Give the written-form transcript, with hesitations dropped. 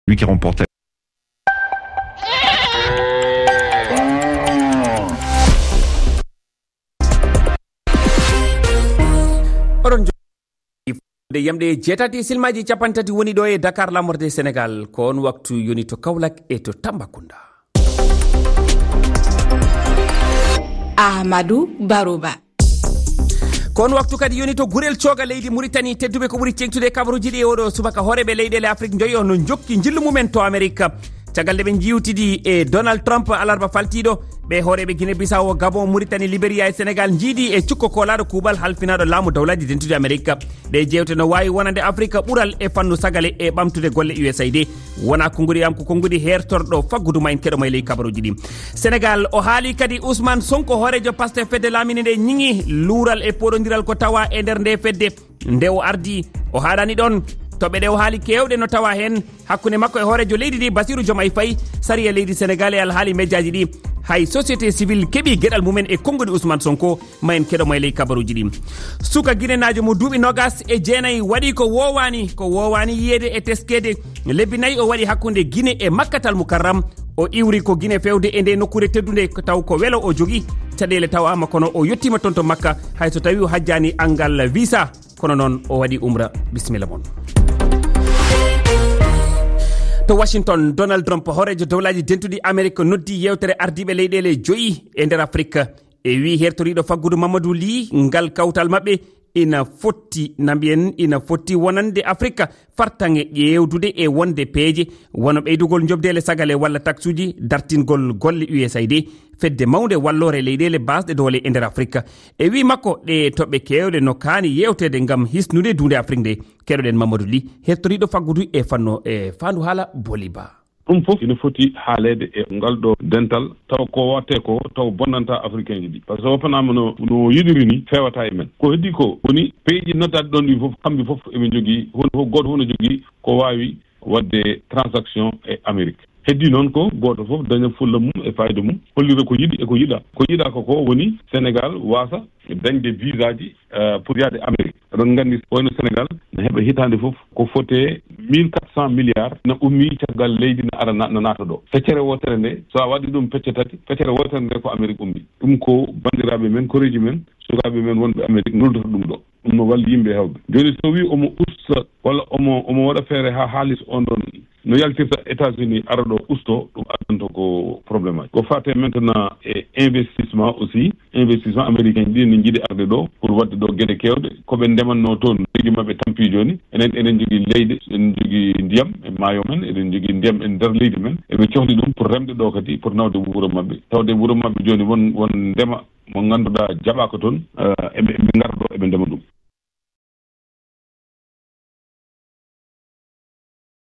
Lui qui remporte. de yamde jetati silmaji capantati woni ɗo e Dakar lamorde Sénégal ko on waktu yoni to Kaolack e to Tambacounda. Ahmadou Barouba. Kon waktu kadi yoni to gurel cioga leydi Mauritanie tedduɓe ko ɓuri tengtude kabaruji ɗi oɗo subaka horeɓe leyɗele Afrique joyi no jokki jillu mumen to Amerique caggal ɓe jiwtidi e Donald Trump alarba faltiɗo ɓe horeɓe Guinée Bissau, Gabon, Mauritanie, Libéria e Sénégal jiidi e cukko kolaɗo kuuɓal halfinaɗo laamu dawlaji dentude Amerique ɗe jewte no wawi wonande Afrique ɓuural e fannu sagale e ɓamtude golle USAID wona konngudi am ko konngudi hertorɗo fagguduma en keɗoma e ley kabaruji ɗi. Sénégal o haali kadi Ousmane Sonko horejo Pastef fedde laamini nde ñiŋi luural e poɗodiral ko tawa e nder nde fedde nde o ardi o haɗani ɗon toɓɓe ɗe o haali kewɗe no tawa hen hakkude makko e hoorejo leydi ndi Bassirou Diomaye Faye sari e leydi Sénégal e alhaali mejjaji ɗi hay société civile keeɓi gueɗal mumen e konngudi Ousmane Sonko ma en keɗomo e ley kabaruji ɗi. Suka guinenajo mo duuɓi nogas e jeenayyi waɗi ko wowani yiyede e teskede lebbi nayyi o waɗi hakkude Guinée e Makkatal Mukarram o iwri ko Guinée fewde e nde nokkure teddude taw ko welo o jogui caɗele tawama kono o yettima toon to Makka hay so tawi o hajjani angal visa kono noon o waɗi umra. Bisimilla moon. To Washington, Donald Trump horejo dawlaji dentuɗi Amérique noddi yewtere ardiɓe leyɗele joyi e nder Afrique e wi hertoriɗo faggudu Mamadou Ly ngal kawtal mabɓe ina fotti wonande Afrique fartange ƴewdude e wonde peeje wono ɓeydugol jobdele sagale walla taxuji dartingol golle USAID fedde mawde wallore leyɗele basɗe doole e nder Afrique e wi makko ɗe toɓɓe kewɗe no kaani yewtede gam hisnude dunde Afrique nde keɗoɗen Mamadou Ly hertoriɗo faggudu e fandu haala Boliba. ɗum fof ina foti haalede e ngal ɗo dental taw ko watte ko taw bonnanta africain ji ɗi par ce que wopanama no yiɗiri ni fewata e men ko heddi ko woni pays ji noddaɗe ɗon ɗi fof kamɓe fof eɓe jogui goto fof no jogui ko wawi wadde transaction e Amérique heddi noon ko goto fof daña fulla mum e fayida mum hollira ko yiɗi e ko yiɗa ko woni Sénégal wasa dañde visa ji pour yaade Amérique aɗon gandi wayno Sénégal ne heeɓa hitande fof ko fote 1400 milliards na ummi caggal leydi no ara no naata ɗo feccere wotere nde so a waɗi ɗum pecce tati feccere wotere nde ko Amérique ummi ɗum ko bandiraɓe men koreji men sukaɓe men wonɓe Amérique noddata ɗum ɗo ɗum no walli yimɓe hewɓe joni so wi omo usta walla omo waɗa feere ha haalis on ɗon no yaltirta États-Unis ara ɗo usto ɗum addanta ko probléme aji ko fate maintenant e investissement américain ɗi ne jiiɗi arde ɗo pour wadde ɗo gueɗe kewɗe koɓe ndemanno toon leydi mabɓe tampi joni eɗen jogui leyɗe eɗen jogui ndiyam e maayo men eɗen jogui ndiyam e nder leydi men eɓe cohli ɗum pour remde ɗo kadi pour nawde wuuro mabɓe tawde wuuro mabɓe joni won ndema mo ganduɗa jaɓaka toon eɓe gara ɗo eɓe ndema ɗum